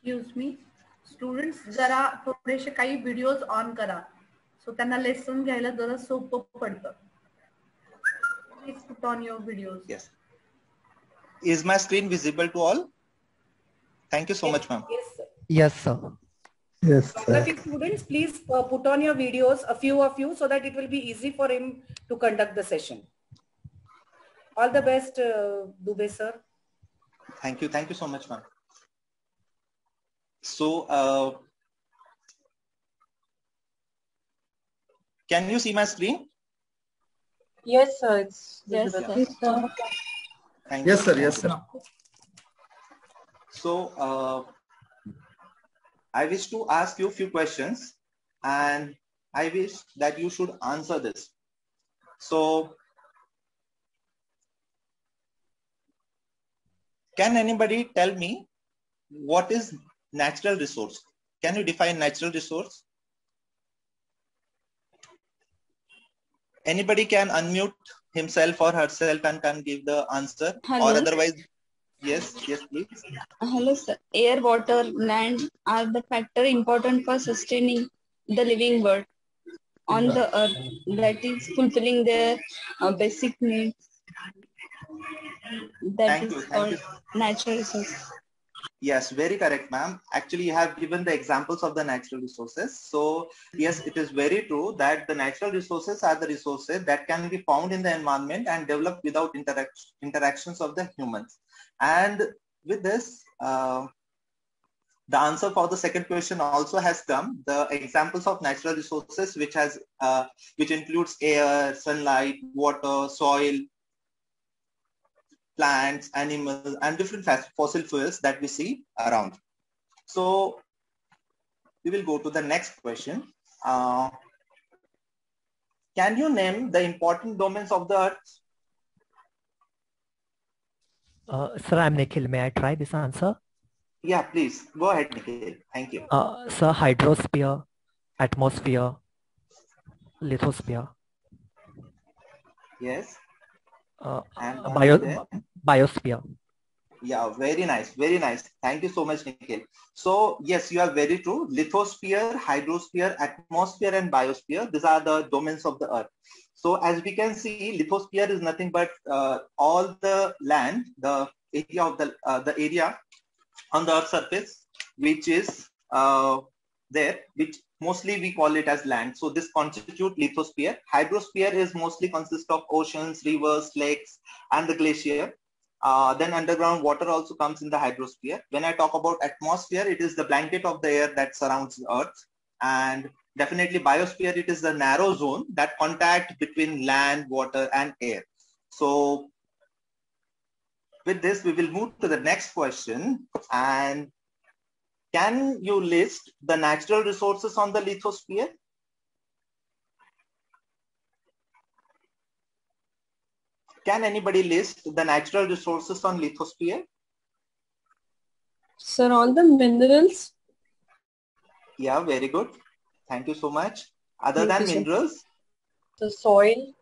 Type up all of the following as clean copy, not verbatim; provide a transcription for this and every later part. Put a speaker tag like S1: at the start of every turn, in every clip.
S1: Excuse me, students जरा थोडेसे काही व्हिडिओज ऑन करा, सो त्यांना लेसन घ्यायला जरा सोपं पडतं. Please put on your videos.
S2: Yes. Is my screen visible to all? Thank you so much, ma'am.
S3: Yes, sir.
S4: Yes, sir.
S5: Yes, sir.
S3: Geography students, please put on your videos, a few of you, so that it will be easy for him to conduct the session. All the best, Dubey sir.
S2: Thank you. Thank you so much, ma'am. So, can you see my screen?
S6: Yes, sir. It's
S1: Yes,
S6: visible.
S1: sir.
S2: Thank
S5: Yes,
S2: you.
S5: sir. Yes, sir.
S2: So, I wish to ask you a few questions, and I wish that you should answer this. So, can anybody tell me what is natural resource? Can you define natural resource? Anybody can unmute himself or herself and can give the answer.
S7: Hello.
S2: Or otherwise, yes, please.
S7: Hello, sir. Air, water, land are the factor important for sustaining the living world on the earth, that is fulfilling their basic needs. That
S2: Thank
S7: is
S2: you. Thank
S7: called
S2: you.
S7: natural resource.
S2: Yes, very correct, ma'am. Actually, you have given the examples of the natural resources. So, yes, it is very true that the natural resources are the resources that can be found in the environment and developed without interactions of the humans. And with this, the answer for the second question also has come. The examples of natural resources, which includes air, sunlight, water, soil, plants, animals, and different fossil fuels that we see around. So we will go to the next question. Can you name the important domains of the Earth?
S4: Sir, I'm Nikhil. May I try this answer?
S2: Yeah, please. Go ahead, Nikhil. Thank you.
S4: Sir, hydrosphere, atmosphere, lithosphere.
S2: Yes. And
S4: biosphere.
S2: Yeah, very nice. Very nice. Thank you so much, Nikhil. So, yes, you are very true. Lithosphere, hydrosphere, atmosphere, and biosphere. These are the domains of the Earth. So, as we can see, lithosphere is nothing but all the land, the area of the area on the Earth's surface, which is there, which mostly we call it as land. So this constitutes lithosphere. Hydrosphere is mostly consists of oceans, rivers, lakes, and the glacier. Then underground water also comes in the hydrosphere. When I talk about atmosphere, it is the blanket of the air that surrounds the Earth. And definitely biosphere, it is the narrow zone that contact between land, water, and air. So with this, we will move to the next question. And can you list the natural resources on the lithosphere? Can anybody list the natural resources on lithosphere?
S6: Sir, all the minerals.
S2: Yeah, very good. Thank you so much. Other than minerals?
S6: The soil.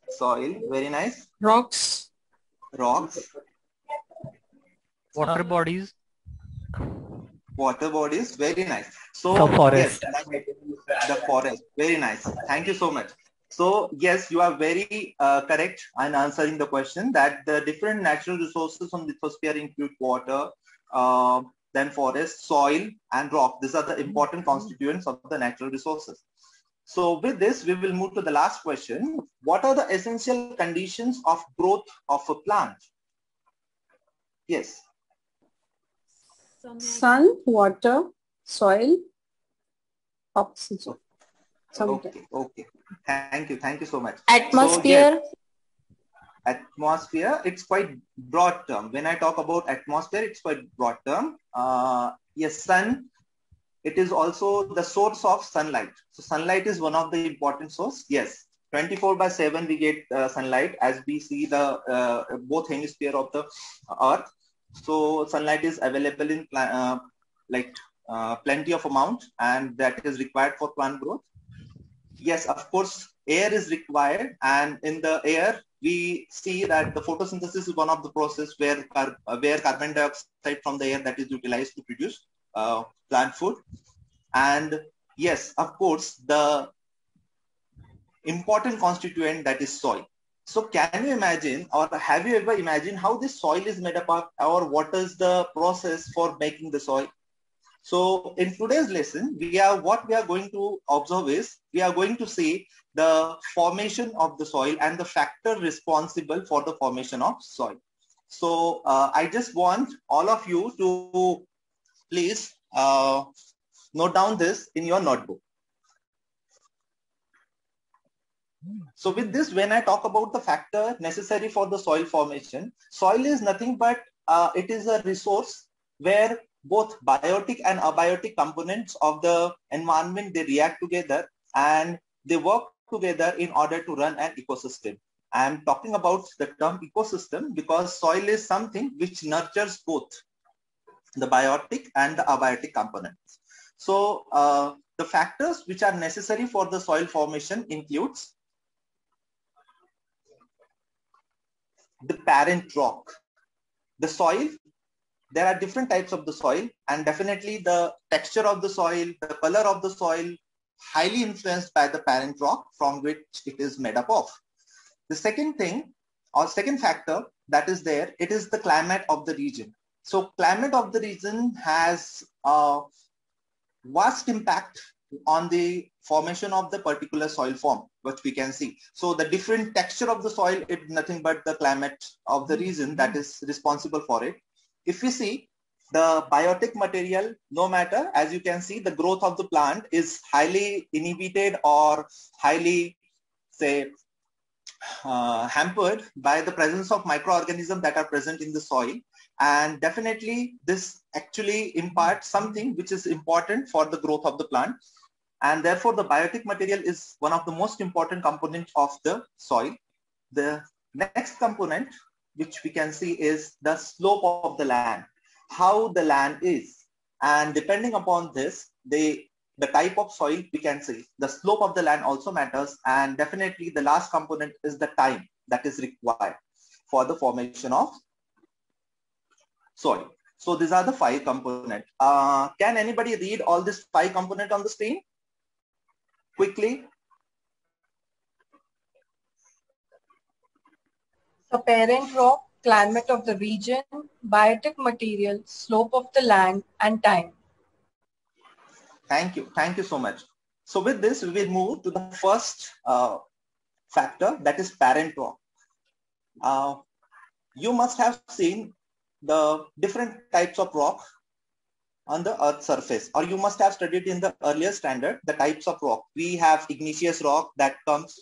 S2: Soil, very nice.
S6: Rocks.
S2: Rocks.
S4: Water bodies.
S2: Water bodies, very nice. So,
S4: forest.
S2: Yes, the forest, very nice. Thank you so much. So, yes, you are very correct in answering the question that the different natural resources on the lithosphere include water, then forest, soil, and rock. These are the important constituents of the natural resources. So with this, we will move to the last question. What are the essential conditions of growth of a plant? Yes.
S6: Sun, water, soil, oxygen.
S2: Okay. Thank you so much.
S6: Atmosphere.
S2: So, yes, atmosphere, it's quite broad term. When I talk about atmosphere, it's quite broad term. Yes, sun, it is also the source of sunlight. So sunlight is one of the important source. Yes, 24/7 we get sunlight as we see the both hemisphere of the Earth. So sunlight is available in plenty of amount, and that is required for plant growth. Yes, of course, air is required, and in the air we see that the photosynthesis is one of the process where carbon dioxide from the air that is utilized to produce plant food. And yes, of course, the important constituent that is soil. So can you imagine, or have you ever imagined how this soil is made up of, or what is the process for making the soil? So in today's lesson, what we are going to observe is, we are going to see the formation of the soil and the factor responsible for the formation of soil. So I just want all of you to please note down this in your notebook. So with this, when I talk about the factor necessary for the soil formation, soil is nothing but it is a resource where both biotic and abiotic components of the environment, they react together and they work together in order to run an ecosystem. I am talking about the term ecosystem because soil is something which nurtures both the biotic and the abiotic components. So the factors which are necessary for the soil formation includes the parent rock, the soil. There are different types of the soil, and definitely the texture of the soil, the color of the soil, highly influenced by the parent rock from which it is made up of. The second thing, or second factor that is there, it is the climate of the region. So climate of the region has a vast impact on the formation of the particular soil form, which we can see. So the different texture of the soil is nothing but the climate of the region that is responsible for it. If we see the biotic material, no matter, as you can see, the growth of the plant is highly inhibited or highly, say, hampered by the presence of microorganisms that are present in the soil. And definitely this actually imparts something which is important for the growth of the plant. And therefore the biotic material is one of the most important components of the soil. The next component which we can see is the slope of the land, how the land is. And depending upon this, the type of soil we can see, the slope of the land also matters. And definitely the last component is the time that is required for the formation of soil. So these are the 5 components. Can anybody read all these 5 components on the screen quickly?
S6: So parent rock, climate of the region, biotic material, slope of the land, and time.
S2: Thank you. Thank you so much. So with this, we will move to the first factor, that is parent rock. You must have seen the different types of rock on the Earth's surface, or you must have studied in the earlier standard the types of rock. We have igneous rock that comes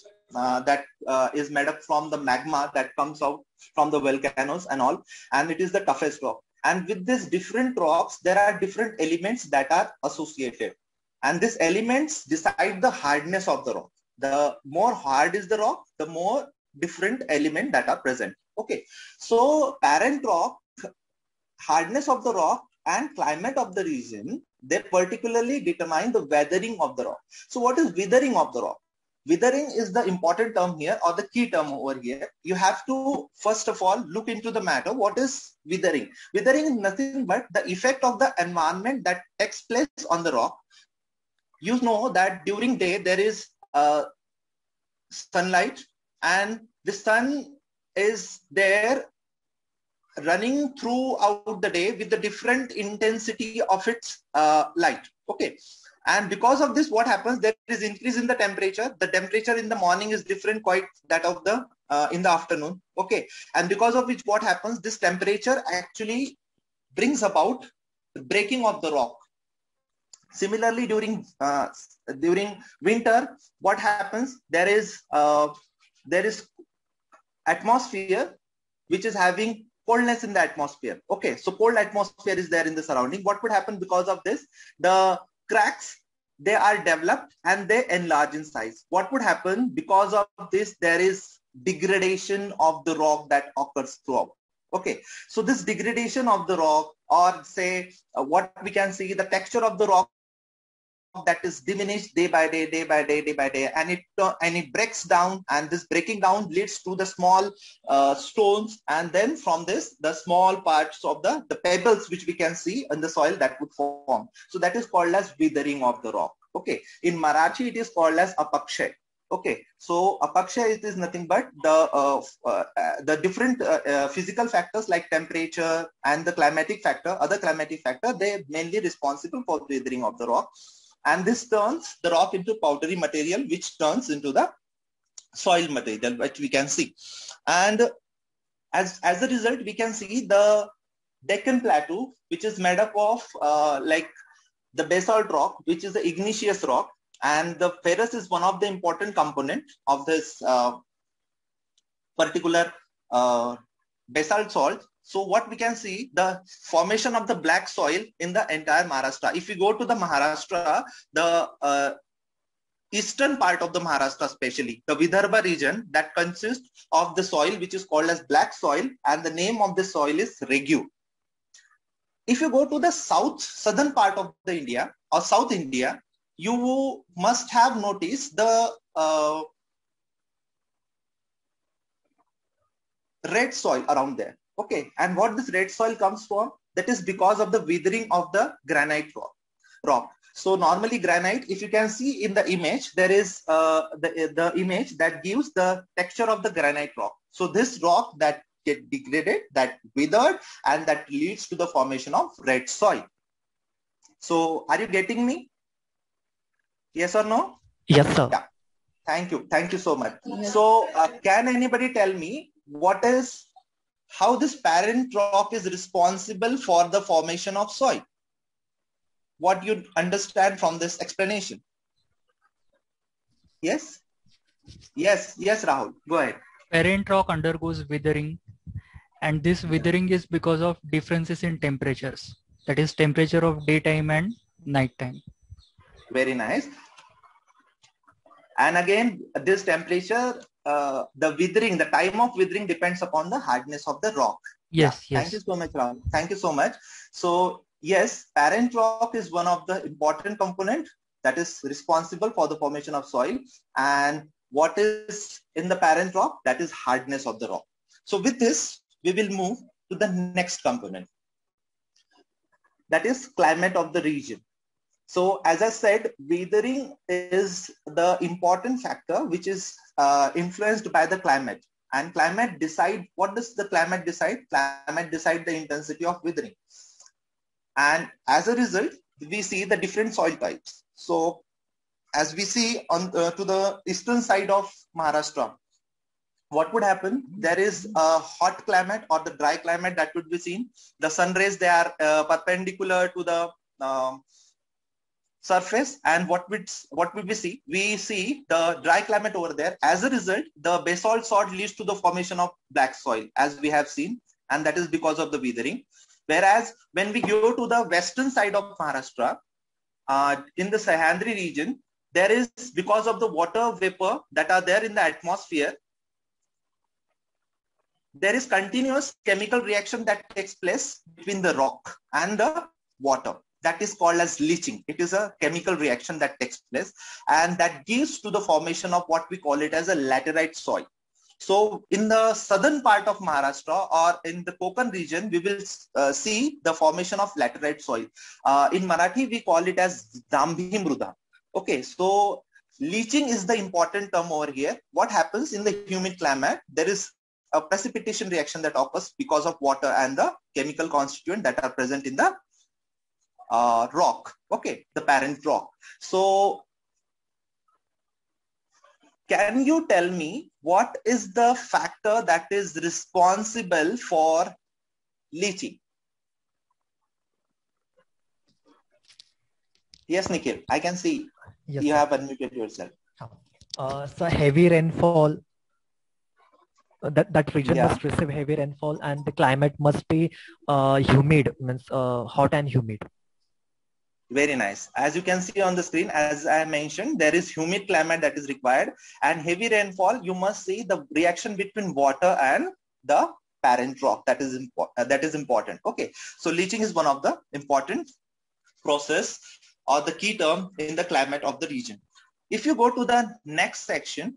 S2: is made up from the magma that comes out from the volcanoes and all, and it is the toughest rock. And with these different rocks, there are different elements that are associated, and these elements decide the hardness of the rock. The more hard is the rock, the more different elements that are present. Okay, so parent rock, hardness of the rock, and climate of the region, they particularly determine the weathering of the rock. So what is weathering of the rock? Withering is the important term here, or the key term over here. You have to first of all look into the matter. What is withering? Withering is nothing but the effect of the environment that takes place on the rock. You know that during day there is sunlight, and the sun is there running throughout the day with the different intensity of its light. Okay. And because of this, what happens? There is increase in the temperature. The temperature in the morning is different quite that of the in the afternoon. Okay. And because of which, what happens? This temperature actually brings about the breaking of the rock. Similarly, during winter, what happens? There is atmosphere which is having coldness in the atmosphere. Okay. So cold atmosphere is there in the surrounding. What would happen because of this? The cracks, they are developed and they enlarge in size. What would happen because of this? There is degradation of the rock that occurs throughout. Okay, so this degradation of the rock, or say what we can see, the texture of the rock that is diminished day by day, and it breaks down, and this breaking down leads to the small stones, and then from this the small parts of the pebbles which we can see in the soil that would form. So that is called as withering of the rock. Okay, in Marathi it is called as apakshay. Okay, so apakshay, it is nothing but the different physical factors like temperature and the climatic factor, other climatic factor, they mainly responsible for withering of the rock, and this turns the rock into powdery material, which turns into the soil material, which we can see. And as a result, we can see the Deccan Plateau, which is made up of like the basalt rock, which is the igneous rock. And the ferrous is one of the important component of this particular basalt salt. So what we can see, the formation of the black soil in the entire Maharashtra. If you go to the Maharashtra, the eastern part of the Maharashtra, especially the Vidarbha region, that consists of the soil which is called as black soil, and the name of the soil is Regu. If you go to the southern part of the India or South India, you must have noticed the red soil around there. Okay, and what this red soil comes from? That is because of the withering of the granite rock. So normally granite, if you can see in the image, there is the image that gives the texture of the granite rock. So this rock that get degraded, that withered, and that leads to the formation of red soil. So are you getting me? Yes or no?
S4: Yes, sir.
S2: Yeah. Thank you. Thank you so much.
S7: Yes.
S2: So can anybody tell me how this parent rock is responsible for the formation of soil? What you understand from this explanation? Yes? Yes, Rahul, go ahead.
S5: Parent rock undergoes withering, and this withering is because of differences in temperatures. That is temperature of daytime and nighttime.
S2: Very nice. And again, this temperature, the withering, the time of withering depends upon the hardness of the rock.
S5: Yes,
S2: yeah.
S5: yes.
S2: Thank you so much, Rahul. Thank you so much. So yes, parent rock is one of the important component that is responsible for the formation of soil. And what is in the parent rock? That is hardness of the rock. So with this, we will move to the next component. That is climate of the region. So as I said, withering is the important factor which is influenced by the climate. And climate decide, what does the climate decide? Climate decide the intensity of withering. And as a result, we see the different soil types. So as we see on to the eastern side of Maharashtra, what would happen? There is a hot climate or the dry climate that would be seen. The sun rays, they are perpendicular to the surface, and what would we see? We see the dry climate over there. As a result, the basalt salt leads to the formation of black soil, as we have seen, and that is because of the withering. Whereas when we go to the western side of Maharashtra, in the Sahyadri region, there is, because of the water vapor that are there in the atmosphere, there is continuous chemical reaction that takes place between the rock and the water. That is called as leaching. It is a chemical reaction that takes place, and that gives to the formation of what we call it as a laterite soil. So in the southern part of Maharashtra or in the Konkan region, we will see the formation of laterite soil. In Marathi, we call it as Jambhi Mruda. Okay, so leaching is the important term over here. What happens in the humid climate? There is a precipitation reaction that occurs because of water and the chemical constituent that are present in the rock, okay, the parent rock. So can you tell me what is the factor that is responsible for leaching? Yes, Nikhil, I can see.
S4: Yes,
S2: you
S4: sir.
S2: have unmuted yourself.
S4: So heavy rainfall, that region
S2: Yeah.
S4: must receive heavy rainfall, and the climate must be humid, means hot and humid.
S2: Very nice. As you can see on the screen, as I mentioned, there is humid climate that is required, and heavy rainfall, you must see the reaction between water and the parent rock. That is important. Okay. So leaching is one of the important process or the key term in the climate of the region. If you go to the next section,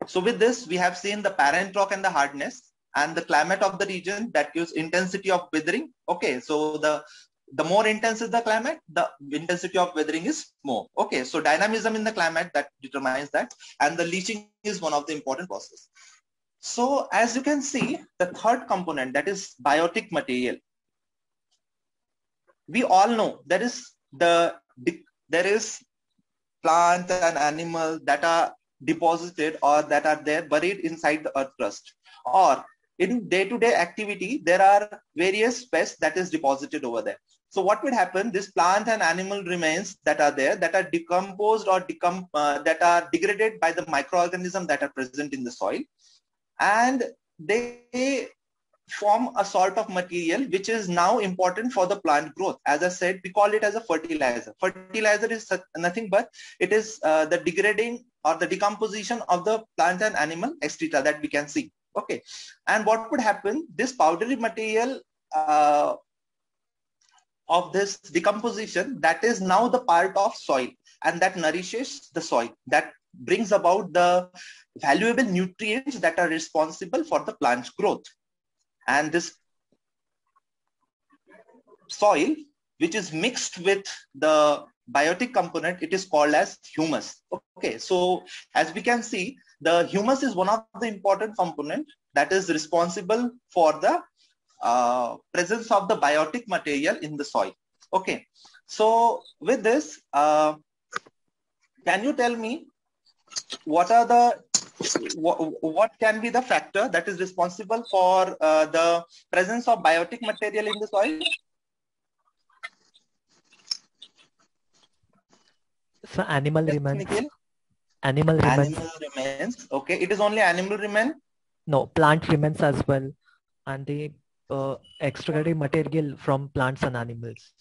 S2: so with this, we have seen the parent rock and the hardness and the climate of the region that gives intensity of weathering. Okay, so the more intense is the climate, the intensity of weathering is more. Okay, so dynamism in the climate that determines that, and the leaching is one of the important processes. So as you can see, the third component, that is biotic material. We all know there is plant and animal that are deposited or that are there buried inside the earth crust, or in day-to-day activity, there are various pests that is deposited over there. So what would happen, this plant and animal remains that are there, that are decomposed or that are degraded by the microorganisms that are present in the soil, and they form a sort of material which is now important for the plant growth. As I said, we call it as a fertilizer. Fertilizer is nothing but it is the degrading or the decomposition of the plant and animal excreta that we can see. Okay, and what would happen, this powdery material of this decomposition, that is now the part of soil, and that nourishes the soil, that brings about the valuable nutrients that are responsible for the plant's growth. And this soil, which is mixed with the biotic component, it is called as humus. Okay, so as we can see, the humus is one of the important component that is responsible for the presence of the biotic material in the soil. Okay, so with this, can you tell me what can be the factor that is responsible for the presence of biotic material in the soil?
S4: So animal remains.
S2: Nikhil?
S4: Animal remains.
S2: Animal remains. Okay, it is only animal remain?
S4: No, plant remains as well, and the extracted material from plants and animals.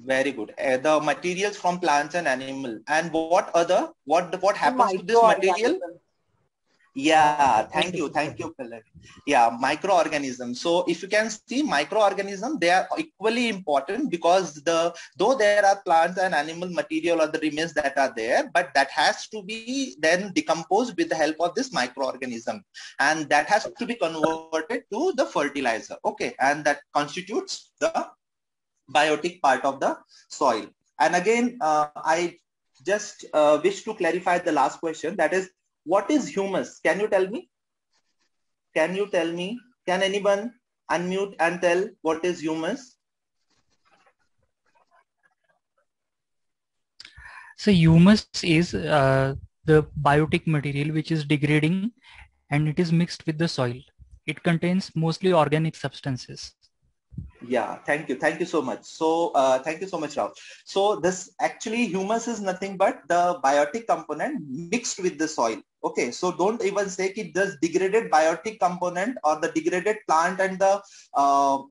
S2: Very good. The materials from plants and animal. And what happens to this material? Yeah, thank you, Pallavi. Yeah, microorganisms. So if you can see microorganisms, they are equally important, because though there are plants and animal material or the remains that are there, but that has to be then decomposed with the help of this microorganism, and that has to be converted to the fertilizer. Okay, and that constitutes the biotic part of the soil. And again, I just wish to clarify the last question, that is, what is humus? Can you tell me? Can you tell me? Can anyone unmute and tell what is humus?
S5: So humus is the biotic material which is degrading, and it is mixed with the soil. It contains mostly organic substances.
S2: Yeah, thank you so much. So thank you so much, Rao. So this actually humus is nothing but the biotic component mixed with the soil. Okay, so don't even say that this degraded biotic component or the degraded plant and the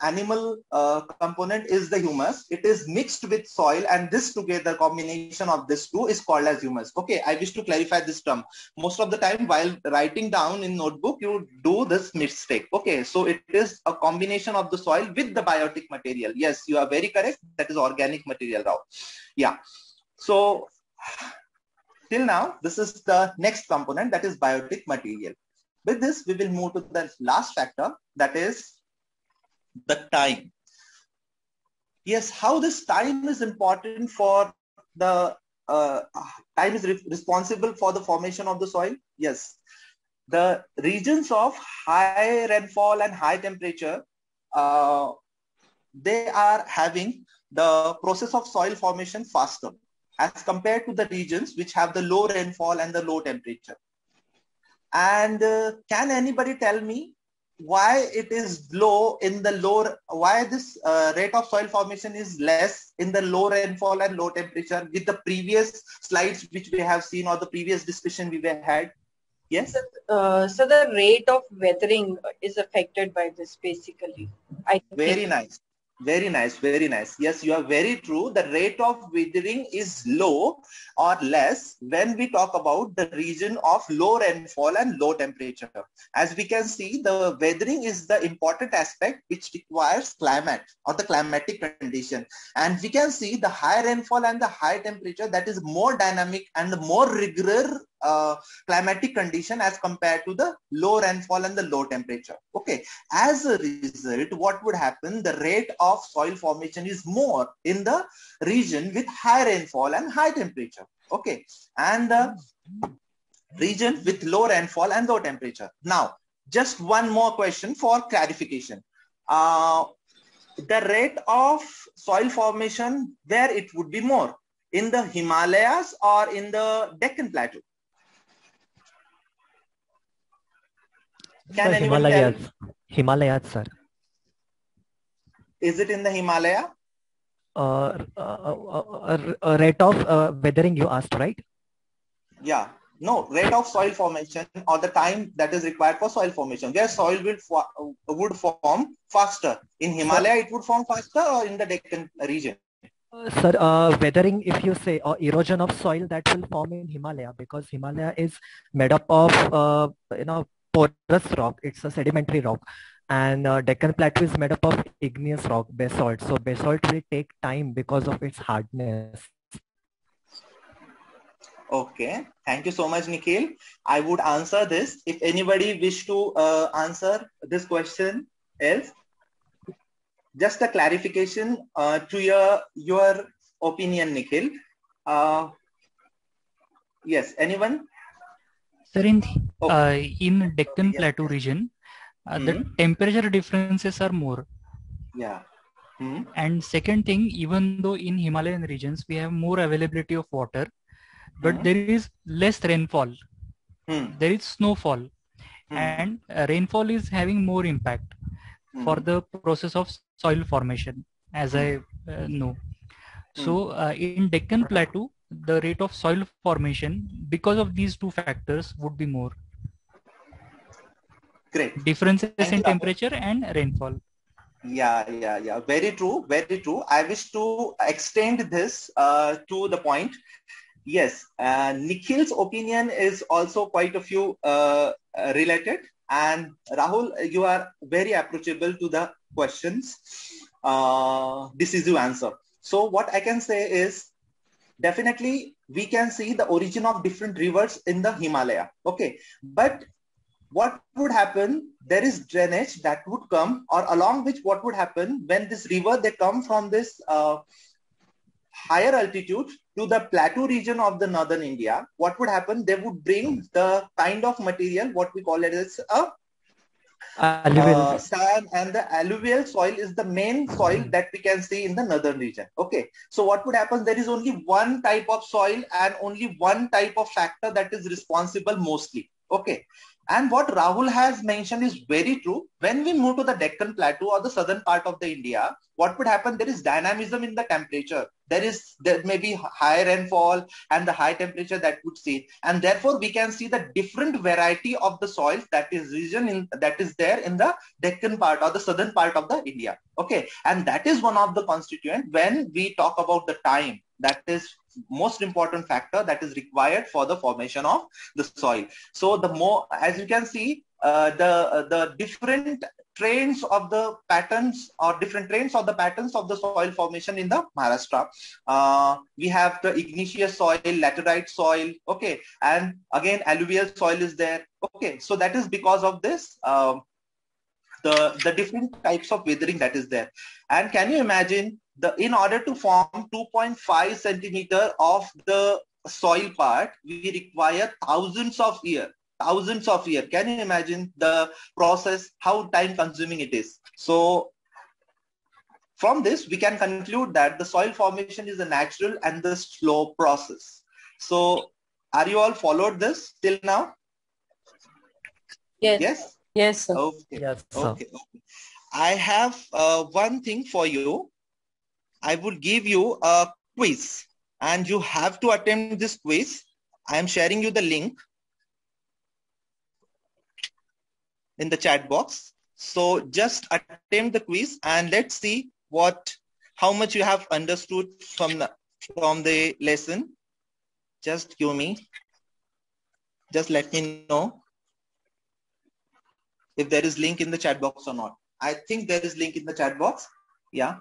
S2: animal component is the humus. It is mixed with soil, and this together, combination of this two is called as humus. Okay, I wish to clarify this term. Most of the time while writing down in notebook, you do this mistake. Okay, so it is a combination of the soil with the biotic material. Yes, you are very correct. That is organic material, Rao. Yeah. So till now, this is the next component, that is biotic material. With this, we will move to the last factor, that is the time. Yes, how this time is important for the time is responsible for the formation of the soil. Yes, the regions of high rainfall and high temperature, they are having the process of soil formation faster as compared to the regions which have the low rainfall and the low temperature. And can anybody tell me why it is low in the lower, why this rate of soil formation is less in the low rainfall and low temperature with the previous slides which we have seen, or the previous discussion we had? Yes.
S6: So the rate of weathering is affected by this basically.
S2: Very nice. Very nice, very nice. Yes, you are very true. The rate of weathering is low or less when we talk about the region of low rainfall and low temperature. As we can see, the weathering is the important aspect which requires climate or the climatic condition. And we can see the high rainfall and the high temperature, that is more dynamic and the more regular climatic condition as compared to the low rainfall and the low temperature. Okay. As a result, what would happen? The rate of soil formation is more in the region with high rainfall and high temperature. Okay. And the region with low rainfall and low temperature. Now, just one more question for clarification. The rate of soil formation, where it would be more? In the Himalayas or in the Deccan Plateau? Can anyone tell?
S4: Himalayas, sir.
S2: Is it in the Himalaya?
S4: Rate of weathering you asked, right?
S2: Yeah. No, rate of soil formation or the time that is required for soil formation, where soil would form faster. In Himalaya, it would form faster, or in the Deccan region?
S4: Sir, weathering, if you say, or erosion of soil, that will form in Himalaya, because Himalaya is made up of, porous rock. It's a sedimentary rock. And Deccan Plateau is made up of igneous rock, basalt. So basalt will take time because of its hardness.
S2: Okay. Thank you so much, Nikhil. I would answer this. If anybody wish to answer this question else, just a clarification to your opinion, Nikhil. Yes, anyone?
S5: Sir, in Deccan Plateau region, the temperature differences are more.
S2: Yeah.
S5: And second thing, even though in Himalayan regions we have more availability of water, but there is less rainfall. There is snowfall, and rainfall is having more impact for the process of soil formation, as I know. So in Deccan Plateau, the rate of soil formation because of these two factors would be more.
S2: Great.
S5: Differences in temperature and rainfall.
S2: Yeah. Very true. Very true. I wish to extend this to the point. Yes, Nikhil's opinion is also quite a few related. And Rahul, you are very approachable to the questions. Decisive answer. So what I can say is, definitely we can see the origin of different rivers in the Himalaya. Okay, but what would happen? There is drainage that would come, or along which what would happen when this river, they come from this higher altitude to the plateau region of the northern India. What would happen? They would bring the kind of material, what we call it as a sand, and the alluvial soil is the main soil that we can see in the northern region. Okay, so what would happen? There is only one type of soil and only one type of factor that is responsible mostly. Okay. And what Rahul has mentioned is very true. When we move to the Deccan Plateau or the southern part of the India, what would happen? There is dynamism in the temperature. There may be high rainfall and the high temperature that would see. And therefore, we can see the different variety of the soils that is there in the Deccan part or the southern part of the India. Okay. And that is one of the constituent when we talk about the time. That is most important factor that is required for the formation of the soil. So the more, as you can see, the different trains of the patterns or different trains of the patterns of the soil formation in the Maharashtra. We have the igneous soil, laterite soil, okay, and again alluvial soil is there. Okay, so that is because of this the different types of weathering that is there. And can you imagine, in order to form 2.5 centimeter of the soil part, we require thousands of years. Can you imagine the process, how time consuming it is? So from this, we can conclude that the soil formation is a natural and the slow process. So are you all followed this till now?
S6: Yes.
S2: Yes?
S6: Yes, sir.
S2: Okay.
S4: Yes, sir.
S2: Okay. I have one thing for you. I will give you a quiz and you have to attempt this quiz. I am sharing you the link in the chat box. So just attempt the quiz and let's see how much you have understood from the lesson. Just give me. Just let me know if there is link in the chat box or not. I think there is link in the chat box. Yeah.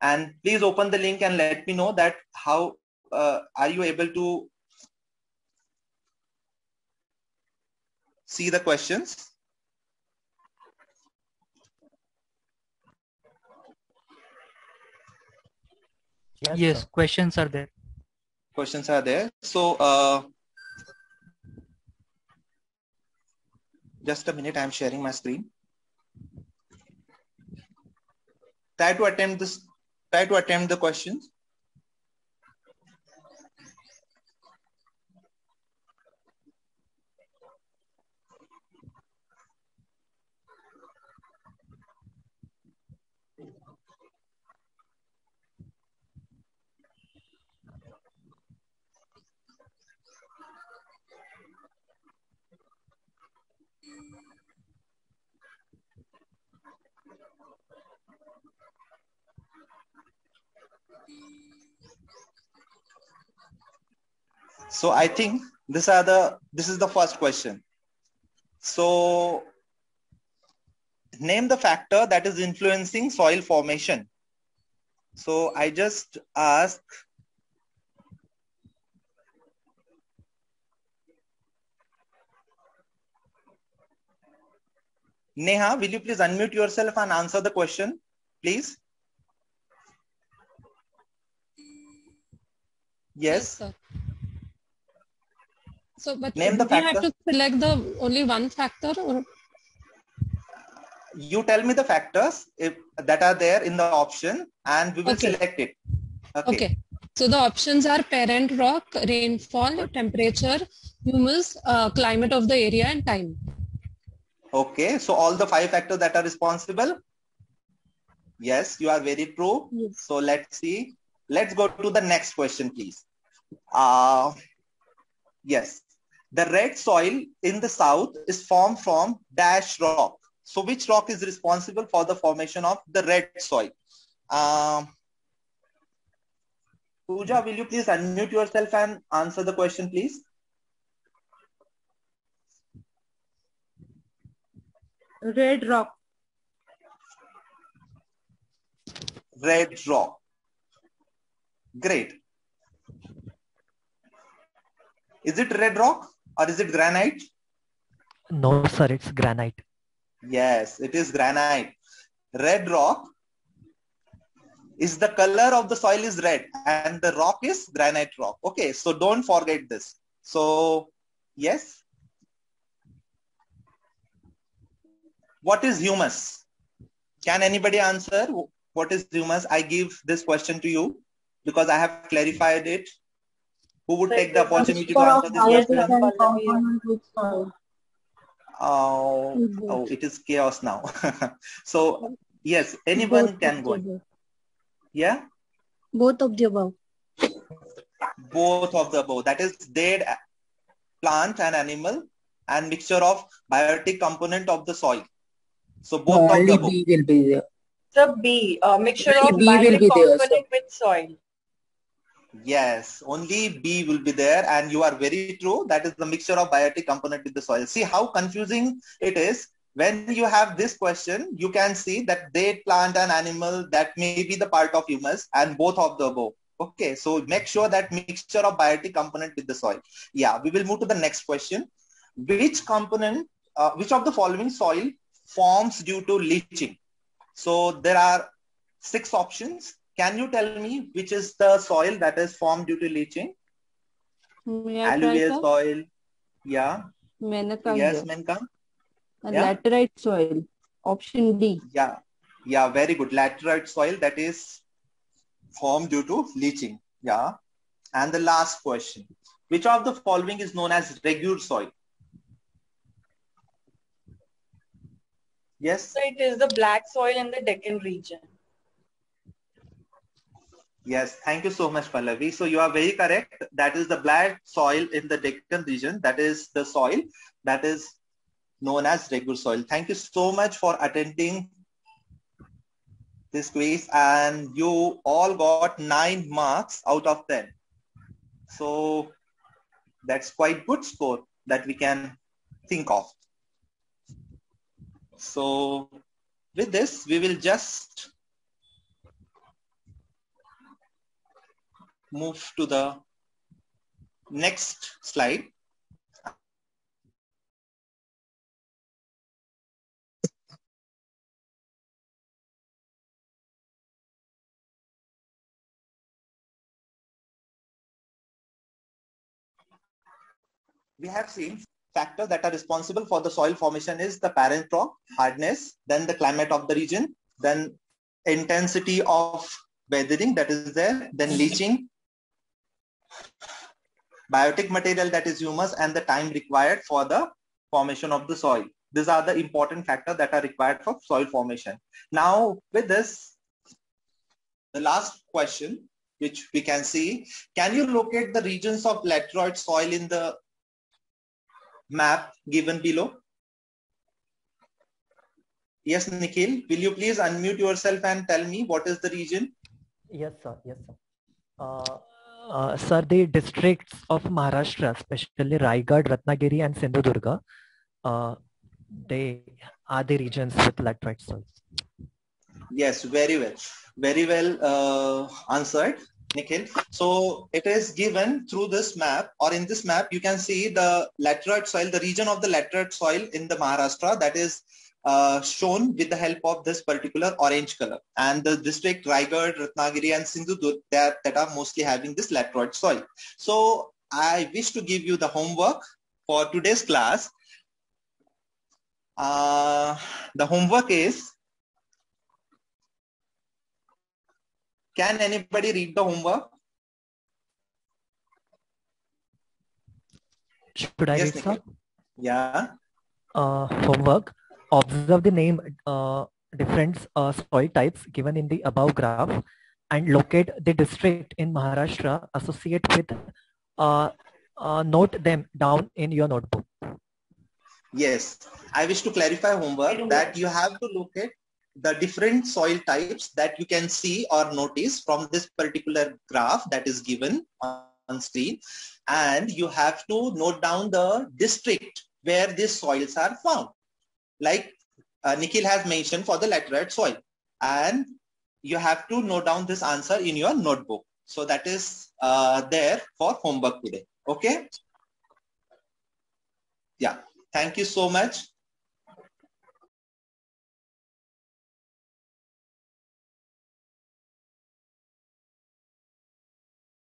S2: And please open the link and let me know that how are you able to see the questions?
S5: Yes, questions are there.
S2: Questions are there. So just a minute, I'm sharing my screen. Try to attempt the questions. So I think this is the first question. So name the factor that is influencing soil formation. So I just ask Neha, will you please unmute yourself and answer the question, please? Yes,
S8: sir. So, but
S2: name the
S8: do you
S2: factor.
S8: have to select the only one factor, or
S2: you tell me the factors that are there in the option, and we will select it.
S8: Okay. So the options are parent rock, rainfall, temperature, humus, climate of the area, and time.
S2: Okay, so all the 5 factors that are responsible. Yes, you are very true. Yes. So let's see. Let's go to the next question, please. Yes, the red soil in the south is formed from dash rock. So which rock is responsible for the formation of the red soil? Pooja, will you please unmute yourself and answer the question, please?
S1: Red rock.
S2: Red rock. Great. Is it red rock or is it granite?
S4: No, sir, it's granite.
S2: Yes, it is granite. Red rock is the color of the soil is red and the rock is granite rock. Okay, so don't forget this. So, yes. What is humus? Can anybody answer? What is humus? I give this question to you because I have clarified it. Who would take the opportunity to answer this question? Oh, it is chaos now. So, yes, anyone can go. Yeah?
S9: Both of the above.
S2: Both of the above. That is dead plant and animal and mixture of biotic component of the soil. So both of the above.
S6: B will be there. The B, mixture of biotic component with soil.
S2: Yes, only B will be there, and you are very true. That is the mixture of biotic component with the soil. See how confusing it is. When you have this question, you can see that dead plant and animal that may be the part of humus and both of the above. Okay, so make sure that mixture of biotic component with the soil. Yeah, we will move to the next question. Which component, which of the following soil forms due to leaching? So there are 6 options. Can you tell me which is the soil that is formed due to leaching? Alluvial soil. Yeah.
S9: Menaka.
S2: Yes, Menka.
S9: Yeah. Laterite soil. Option D.
S2: Yeah. Yeah, very good. Laterite soil that is formed due to leaching. Yeah. And the last question. Which of the following is known as regur soil? Yes.
S6: So it is the black soil in the Deccan region.
S2: Yes, thank you so much, Pallavi. So you are very correct. That is the black soil in the Deccan region. That is the soil that is known as regur soil. Thank you so much for attending this quiz, and you all got 9 marks out of 10. So that's quite good score that we can think of. So with this, we will just move to the next slide. We have seen factors that are responsible for the soil formation is the parent rock, hardness, then the climate of the region, then intensity of weathering that is there, then leaching, biotic material that is humus, and the time required for the formation of the soil. These are the important factors that are required for soil formation. Now with this, the last question which we can see, can you locate the regions of laterite soil in the map given below? Yes, Nikhil, will you please unmute yourself and tell me what is the region?
S4: Yes, sir. Yes, sir. Sir, the districts of Maharashtra, especially Raigad, Ratnagiri, and Sindhudurga, they are the regions with laterite soils.
S2: Yes, very well answered, Nikhil. So it is given through this map, or in this map, you can see the laterite soil, the region of the laterite soil in the Maharashtra that is shown with the help of this particular orange color. And the district Raigad, Ratnagiri, and Sindhudurg that are mostly having this laterite soil. So I wish to give you the homework for today's class. The homework is, can anybody read the homework?
S4: Should I read, sir?
S2: Yeah.
S4: Homework. Observe the name different soil types given in the above graph and locate the district in Maharashtra. Associate with, note them down in your notebook.
S2: Yes, I wish to clarify homework that you have to locate the different soil types that you can see or notice from this particular graph that is given on screen, and you have to note down the district where these soils are found. Like Nikhil has mentioned for the laterite soil, and you have to note down this answer in your notebook. So that is there for homework today. Okay. Yeah. Thank you so much.